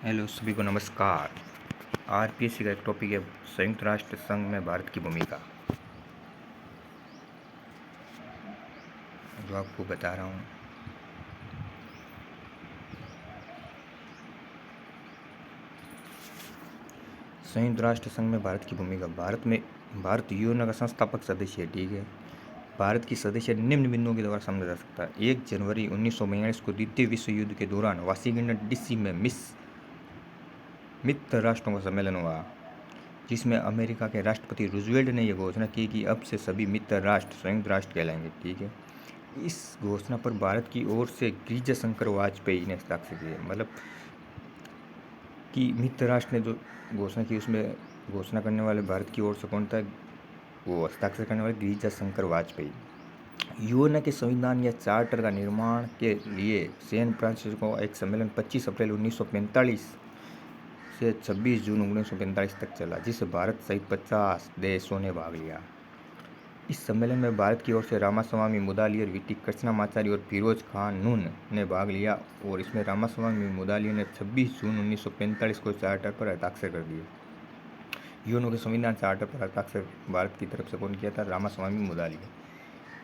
Hello सभी को नमस्कार। आरपीएससी का एक टॉपिक है संयुक्त राष्ट्र संघ में भारत की भूमिका, जो आपको बता रहा हूँ। संयुक्त राष्ट्र संघ में भारत की भूमिका। भारत यूएन का संस्थापक सदस्य है। ठीक है। भारत की सदस्य निम्न बिंदुओं के द्वारा समझा जा सकता है। 1 जनवरी 1942 को द्वितीय विश्व युद्ध के दौरान वाशिंगटन डीसी में मित्र राष्ट्रों का सम्मेलन हुआ, जिसमें अमेरिका के राष्ट्रपति रूजवेल्ट ने यह घोषणा की कि अब से सभी मित्र राष्ट्र संयुक्त राष्ट्र कहलाएंगे। ठीक है। इस घोषणा पर भारत की ओर से गिरिजा शंकर वाजपेयी ने हस्ताक्षर किए। मतलब कि मित्र राष्ट्र ने जो घोषणा की, उसमें घोषणा करने वाले भारत की ओर से कौन था? वो हस्ताक्षर करने वाले गिरिजा शंकर वाजपेयी। यूएन के संविधान या चार्टर का निर्माण के लिए सैन फ्रांसिस्को एक सम्मेलन 25 अप्रैल 1945 से 26 जून 1945 तक चला, जिसे भारत सहित 50 देशों ने भाग लिया। इस सम्मेलन में भारत की ओर से रामास्वामी मुदालियर, वीटी कृष्णमाचारी और फिरोज खान नून ने भाग लिया, और इसमें रामास्वामी मुदालियर ने 26 जून 1945 को चार्टर पर हस्ताक्षर कर दिए। यूएन के संविधान चार्टर पर हस्ताक्षर भारत की तरफ से कौन किया था? रामास्वामी मुदालियर।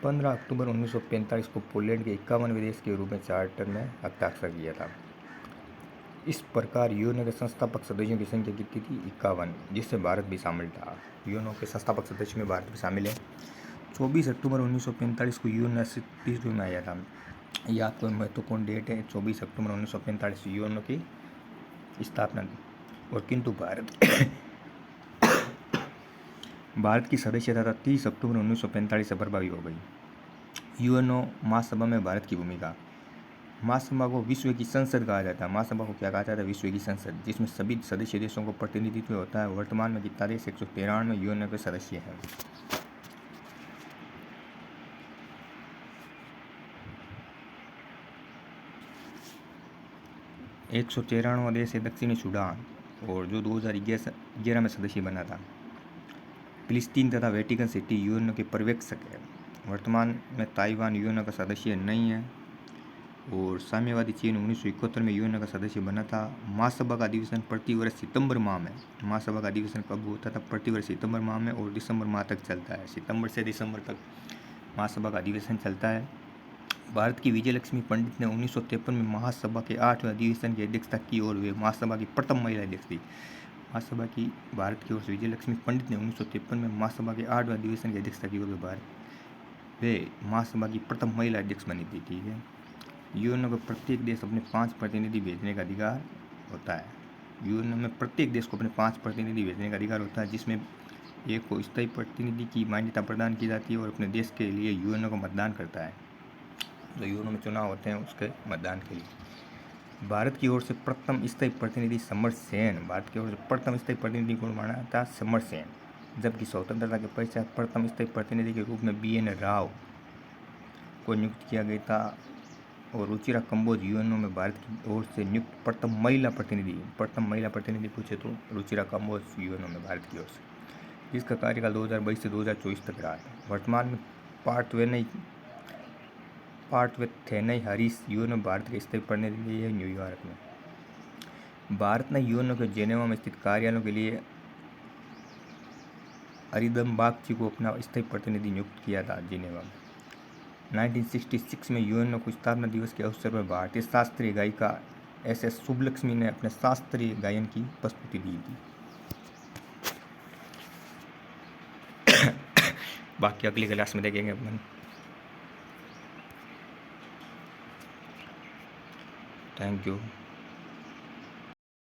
15 अक्टूबर 1945 को पोलैंड के 51वें देश के रूप में चार्टर में हस्ताक्षर किया था। इस प्रकार यूएन के संस्थापक सदस्यों की संख्या कितनी थी? 51, जिससे भारत भी शामिल था। यूएन के संस्थापक सदस्यों में भारत भी शामिल है। 24 अक्टूबर 1945 को यूएन अस्तित्व में आया था। यह आपको महत्वपूर्ण डेट है। 24 अक्टूबर 1945 यूएन की स्थापना। और किंतु भारत की सदस्यता 30 अक्टूबर 1945 से प्रभावी हो गई। यूएन महासभा में भारत की भूमिका। महासभा को विश्व की संसद कहा जाता है। महासभा को क्या कहा जाता है? विश्व की संसद, जिसमें सभी सदस्य देशों को प्रतिनिधित्व होता है। वर्तमान में कितना देश? 193 यूएन के सदस्य हैं। एक 193वां देश है दक्षिणी सूडान, और जो 2011 में सदस्य बना था। फिलिस्तीन तथा वेटिकन सिटी यूएन के पर्यवेक्षक है। वर्तमान में ताइवान यूएन का सदस्य नहीं है। और साम्यवादी चीन 1971 में यूएन का सदस्य बना था। महासभा का अधिवेशन प्रतिवर्ष सितंबर माह में। महासभा का अधिवेशन कब होता था? प्रतिवर्ष सितंबर माह में, और दिसंबर माह तक चलता है। सितंबर से दिसंबर तक महासभा का अधिवेशन चलता है। भारत की विजयलक्ष्मी पंडित ने 1953 में महासभा के 8वें अधिवेशन की अध्यक्षता की, और वे महासभा की प्रथम महिला अध्यक्ष थी। महासभा की भारत की ओर से विजयलक्ष्मी पंडित ने 1953 में महासभा के 8वें अधिवेशन की अध्यक्षता की, और वे महासभा की प्रथम महिला अध्यक्ष बनी थी। ठीक है। यूएन में प्रत्येक देश अपने 5 प्रतिनिधि भेजने का अधिकार होता है। यूएन में प्रत्येक देश को अपने 5 प्रतिनिधि भेजने का अधिकार होता है, जिसमें एक को स्थायी प्रतिनिधि की मान्यता प्रदान की जाती है, और अपने देश के लिए यूएन को मतदान करता है। जो यूएन में चुनाव होते हैं उसके मतदान के लिए। भारत की ओर से प्रथम स्थायी प्रतिनिधि समर सेन। भारत की ओर से प्रथम स्थायी प्रतिनिधि को माना था समर सेन, जबकि स्वतंत्रता के पश्चात प्रथम स्थायी प्रतिनिधि के रूप में बीएन राव को नियुक्त किया गया था। और रुचिरा कंबोज यूएन में भारत की ओर से नियुक्त प्रथम महिला प्रतिनिधि पूछे तो रुचिरा कंबोज यूएन में भारत की ओर से, जिसका कार्यकाल 2022 से 2024 तक रहा था। वर्तमान में पार्थवेथेनई हरीश यूएन में भारत के स्थायी प्रतिनिधि है न्यूयॉर्क में। भारत ने यूएन के जेनेवा में स्थित कार्यालयों के लिए अरिंदम बागची को अपना स्थायी प्रतिनिधि नियुक्त किया था जिनेवा में। 1966 में यूएन को स्थापना दिवस के अवसर पर भारतीय शास्त्रीय गायिका एस सुब्बलक्ष्मी ने अपने शास्त्रीय गायन की प्रस्तुति दी थी। बाकी अगली क्लास में देखेंगे अपन। Thank you.